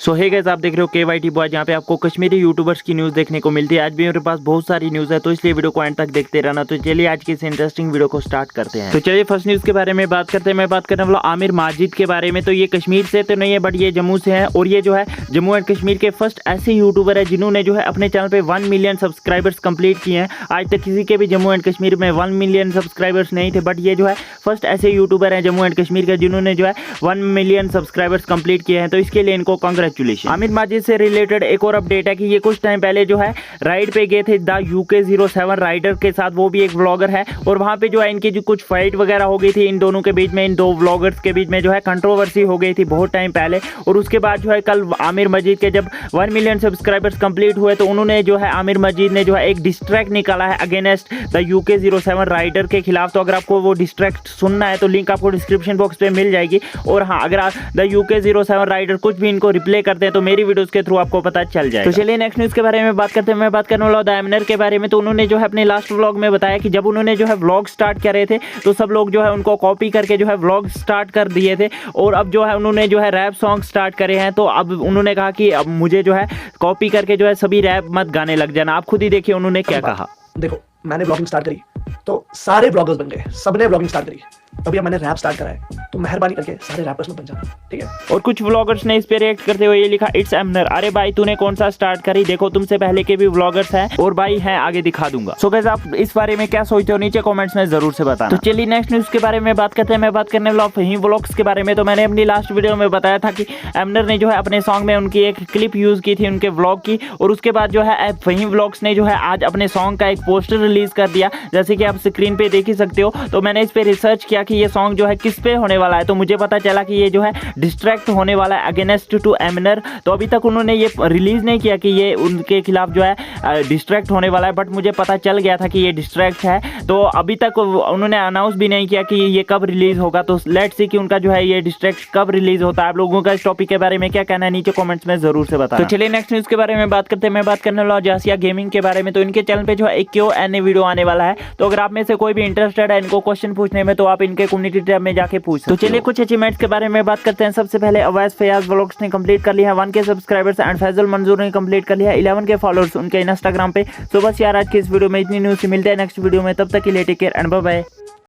सो hey guys, आप देख रहे हो KYT बॉय, जहाँ पे आपको कश्मीरी यूट्यूबर्स की न्यूज़ देखने को मिलती है। आज भी मेरे पास बहुत सारी न्यूज़ है, तो इसलिए वीडियो को एंड तक देखते रहना। तो चलिए आज की इस इंटरेस्टिंग वीडियो को स्टार्ट करते हैं। तो चलिए फर्स्ट न्यूज़ के बारे में बात करते हैं। मैं बात करने वाला आमिर माजिद के बारे में। तो ये कश्मीर से तो नहीं है, बट ये जम्मू से है, और ये जो है जम्मू एंड कश्मीर के फर्स्ट ऐसे यूट्यूबर है जिन्होंने जो है अपने चैनल पे 1 मिलियन सब्सक्राइबर्स कंप्लीट किए हैं। आज तक किसी के भी जम्मू एंड कश्मीर में 1 मिलियन सब्सक्राइबर्स नहीं थे, बट ये जो है फर्स्ट ऐसे यूट्यूबर हैं जम्मू एंड कश्मीर के जिन्होंने जो है 1 मिलियन सब्सक्राइबर्स कंप्लीट किए हैं। तो इसके लिए इनको कांग्रेचुलेशन। आमिर माजिद से रिलेटेड एक और अपडेट है कि ये कुछ टाइम पहले जो है राइड पे गए थे द UK07 राइडर के साथ। वो भी एक व्लॉगर है, और वहां पे जो है इनकी जो कुछ फाइट वगैरह हो गई थी इन दोनों के बीच में, इन दो व्लॉगर्स के बीच में जो है कंट्रोवर्सी हो गई थी बहुत टाइम पहले। और उसके बाद जो है कल आमिर माजिद के जब 1 मिलियन सब्सक्राइबर्स कंप्लीट हुए तो उन्होंने जो है आमिर माजिद ने जो है एक डिस्ट्रैक्ट निकाला है अगेंस्ट द UK07 राइडर के खिलाफ। तो अगर आपको वो डिस्ट्रैक्ट सुनना है तो लिंक आपको डिस्क्रिप्शन बॉक्स पे मिल जाएगी। और हाँ, अगर आप द UK07 राइडर कुछ भी इनको रिप्ले करते हैं तो मेरी वीडियोस के थ्रू आपको पता चल जाएगा। तो चलिए नेक्स्ट न्यूज़ के बारे में बात करते हैं। मैं बात करने वाला हूं द एमनर के बारे में। तो उन्होंने जो है अपने लास्ट व्लॉग में बताया कि जब उन्होंने जो है व्लॉग स्टार्ट कर रहे थे तो सब लोग जो है उनको कॉपी करके जो है व्लॉग स्टार्ट कर दिए थे, और अब जो है उन्होंने जो है रैप सॉन्ग स्टार्ट करे हैं। तो अब उन्होंने कहा कि अब मुझे जो है कॉपी करके जो है सभी रैप मत गाने लग जाना। आप खुद ही देखिए उन्होंने क्या कहा। देखो, मैंने ब्लॉगिंग स्टार्ट करी तो सारे ब्लॉगर्स बन गए, सबने ब्लॉगिंग स्टार्ट करी। अभी मैंने रैप स्टार्ट करा है, तो मेहरबानी करके सारे रैपर्स में बन जाना, ठीक है। और कुछ व्लॉगर्स ने इस पे रिएक्ट करते हुए ये लिखा, इट्स एमनर, अरे भाई तूने कौन सा स्टार्ट करी, देखो तुमसे पहले के भी व्लॉगर्स हैं और भाई हैं, आगे दिखा दूंगा। सो गाइस, आप इस बारे में क्या सोचते हो नीचे कमेंट्स में जरूर से बताना। तो चलिए नेक्स्ट न्यूज़ के बारे में बात करते हैं। मैं बात करने वाला फहीम व्लॉग्स के बारे में। तो मैंने अपनी लास्ट वीडियो में बताया था कि एमनर ने जो है अपने सॉन्ग में उनकी एक क्लिप यूज की थी उनके व्लॉग की, और उसके बाद जो है फहीम व्लॉग्स ने जो है आज अपने सॉन्ग का एक पोस्टर रिलीज कर दिया, जैसे कि आप स्क्रीन पे देख ही सकते हो। तो मैंने इस पे रिसर्च किया कि ये सॉन्ग जो है किस पे होने वाला है, तो मुझे पता चला कि ये जो है डिस्ट्रैक्ट होने वाला है अगेंस्ट टू एमनर। तो अभी तक उन्होंने ये रिलीज नहीं किया कि ये उनके खिलाफ जो है डिस्ट्रैक्ट होने वाला है, बट मुझे पता चल गया था कि ये डिस्ट्रैक्ट है। तो अभी तक उन्होंने अनाउंस भी नहीं किया कि ये कब रिलीज होगा। तो लेट्स सी कि उनका जो है ये डिस्ट्रैक्ट कब रिलीज होता है। आप लोगों का इस टॉपिक के बारे में क्या कहना है नीचे कमेंट्स में जरूर से बताना। तो चलिए नेक्स्ट न्यूज़ के बारे में बात करते हैं। मैं बात करने वाला जासिया गेमिंग के बारे में। तो इनके चैनल पे जो है एक Q&A वीडियो आने वाला है। तो अगर आप में से कोई भी इंटरेस्टेड है इनको क्वेश्चन पूछने में, तो आप इनके कम्युनिटी टैब में जाके पूछ सकते हो। तो चलिए कुछ अचीवमेंट्स के बारे में बात करते हैं। सबसे पहले अवैस फयाज व्लॉग्स ने कंप्लीट कर लिया है 1K सब्सक्राइबर्स, एंड फैजल मंजूर ने कंप्लीट कर लिया है 11K फॉलोअर्स उनके इंस्टाग्राम पे। तो बस यार आज की इस वीडियो में इतनी न्यूज़ से मिलते हैं नेक्स्ट वीडियो में, तब तक के लिए take care and bye bye.